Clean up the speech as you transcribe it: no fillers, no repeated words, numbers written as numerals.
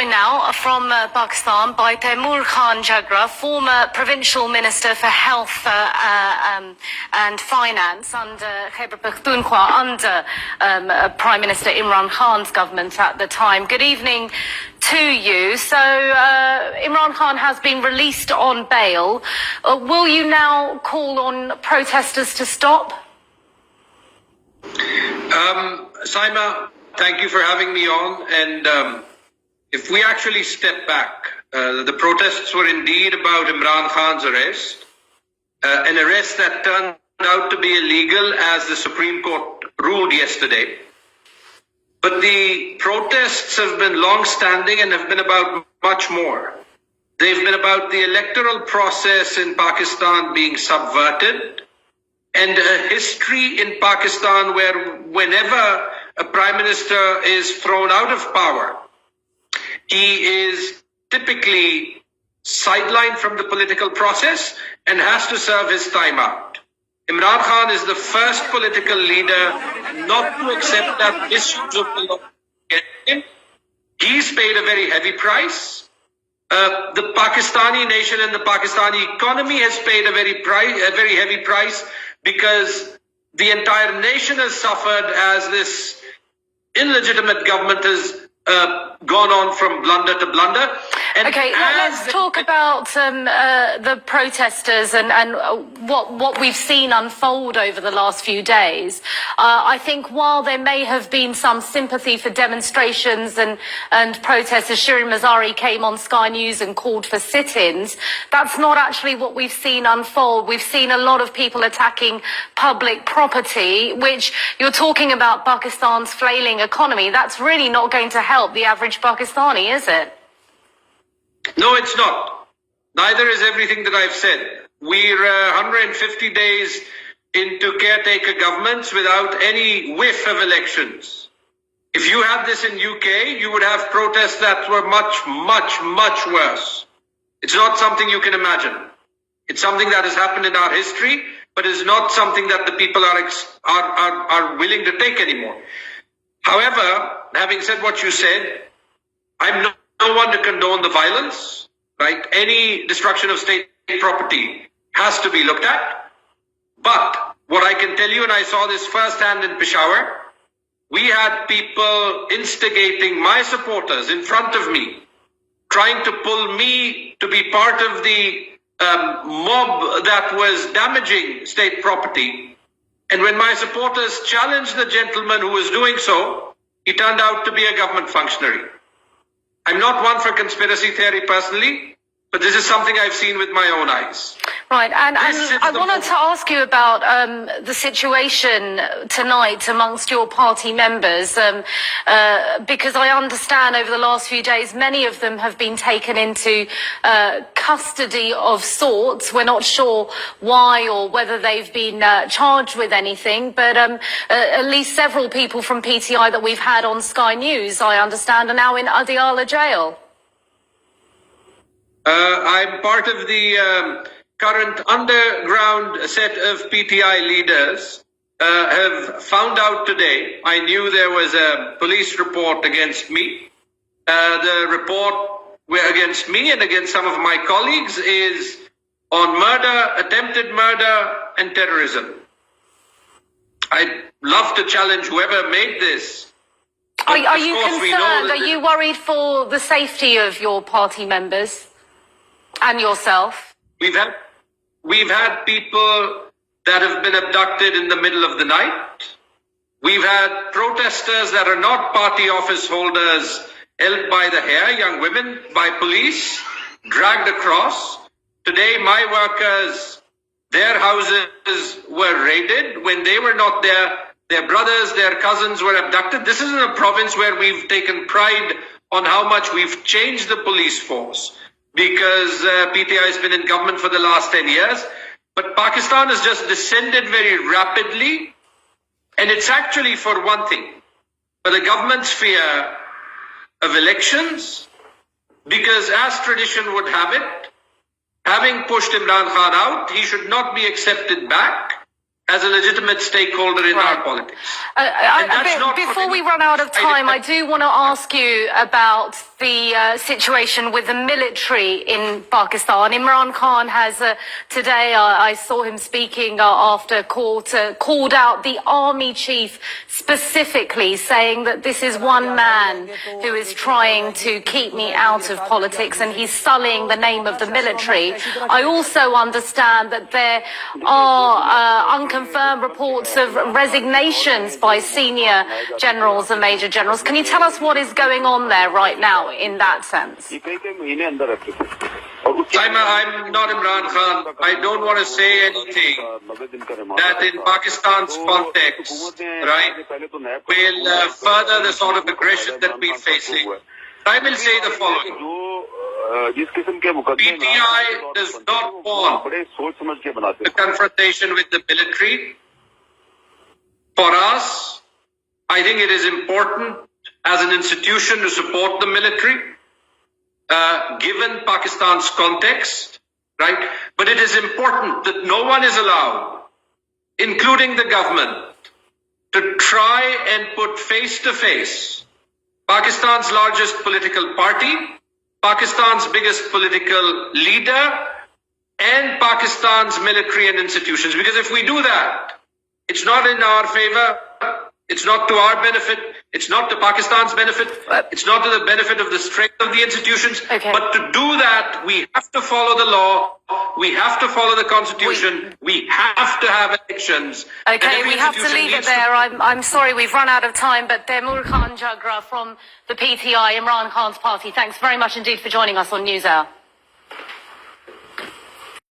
joined now from Pakistan by Taimur Jhagra, former Provincial Minister for Health and Finance under Khyber Pakhtunkhwa, under Prime Minister Imran Khan's government at the time. Good evening to you. So Imran Khan has been released on bail. Will you now call on protesters to stop? Saima, thank you for having me on. And if we actually step back, the protests were indeed about Imran Khan's arrest, an arrest that turned out to be illegal as the Supreme Court ruled yesterday. But the protests have been long-standing and have been about much more. They've been about the electoral process in Pakistan being subverted, and a history in Pakistan where whenever a prime minister is thrown out of power, he is typically sidelined from the political process and has to serve his time out. Imran Khan is the first political leader not to accept that issues of the law get him. He's paid a very heavy price. The Pakistani nation and the Pakistani economy has paid a very heavy price, because the entire nation has suffered as this illegitimate government has gone on from blunder to blunder. And okay, let's talk about the protesters and what we've seen unfold over the last few days. I think while there may have been some sympathy for demonstrations and protests, as Shirin Mazari came on Sky News and called for sit-ins, that's not actually what we've seen unfold. We've seen a lot of people attacking public property, which you're talking about Pakistan's flailing economy. That's really not going to help the average Pakistani, is it? No, it's not. Neither is everything that I've said. We're 150 days into caretaker governments without any whiff of elections. If you had this in UK, you would have protests that were much worse. It's not something you can imagine. It's something that has happened in our history, but is not something that the people are willing to take anymore. However, having said what you said, I'm no one to condone the violence, right? Any destruction of state property has to be looked at. But what I can tell you, and I saw this firsthand in Peshawar, we had people instigating my supporters in front of me, trying to pull me to be part of the mob that was damaging state property. And when my supporters challenged the gentleman who was doing so, he turned out to be a government functionary. I'm not one for conspiracy theory personally, but this is something I've seen with my own eyes. Right, and I wanted to ask you about the situation tonight amongst your party members, because I understand over the last few days many of them have been taken into custody of sorts. We're not sure why or whether they've been charged with anything, but at least several people from PTI that we've had on Sky News, I understand, are now in Adiala jail. I'm part of the current underground set of PTI leaders. Have found out today, I knew there was a police report against me. The report against me and against some of my colleagues is on murder, attempted murder, and terrorism. I'd love to challenge whoever made this. Are you concerned? Are you worried for the safety of your party members and yourself? We've had people that have been abducted in the middle of the night. We've had protesters that are not party office holders held by the hair, young women, by police, dragged across. Today, my workers, their houses were raided. When they were not there, their brothers, their cousins were abducted. This is in a province where we've taken pride on how much we've changed the police force, because PTI has been in government for the last 10 years. But Pakistan has just descended very rapidly. And it's actually, for one thing, for the government's fear of elections, because as tradition would have it, having pushed Imran Khan out, he should not be accepted back. as a legitimate stakeholder in our politics. Before we run out of time, I do want to ask you about the situation with the military in Pakistan. Imran Khan has today, I saw him speaking after court, called out the army chief specifically, saying that this is one man who is trying to keep me out of politics, and he's sullying the name of the military. I also understand that there are unconfirmed reports of resignations by senior generals and major generals. Can you tell us what is going on there right now in that sense? Taimur, I'm not Imran Khan. I don't want to say anything that in Pakistan's context, right, will further the sort of aggression that we're facing. I will say the following. PTI does not want the confrontation with the military. For us, I think it is important as an institution to support the military, given Pakistan's context, right? But it is important that no one is allowed, including the government, to try and put face to face Pakistan's largest political party, Pakistan's biggest political leader, and Pakistan's military and institutions. Because if we do that, it's not in our favor, it's not to our benefit, it's not to Pakistan's benefit, it's not to the benefit of the strength of the institutions. Okay. But to do that, we have to follow the law, we have to follow the constitution, we have to have elections. Okay, we have to leave it there. I'm sorry we've run out of time, but Taimur Jhagra from the PTI, Imran Khan's party, thanks very much indeed for joining us on NewsHour.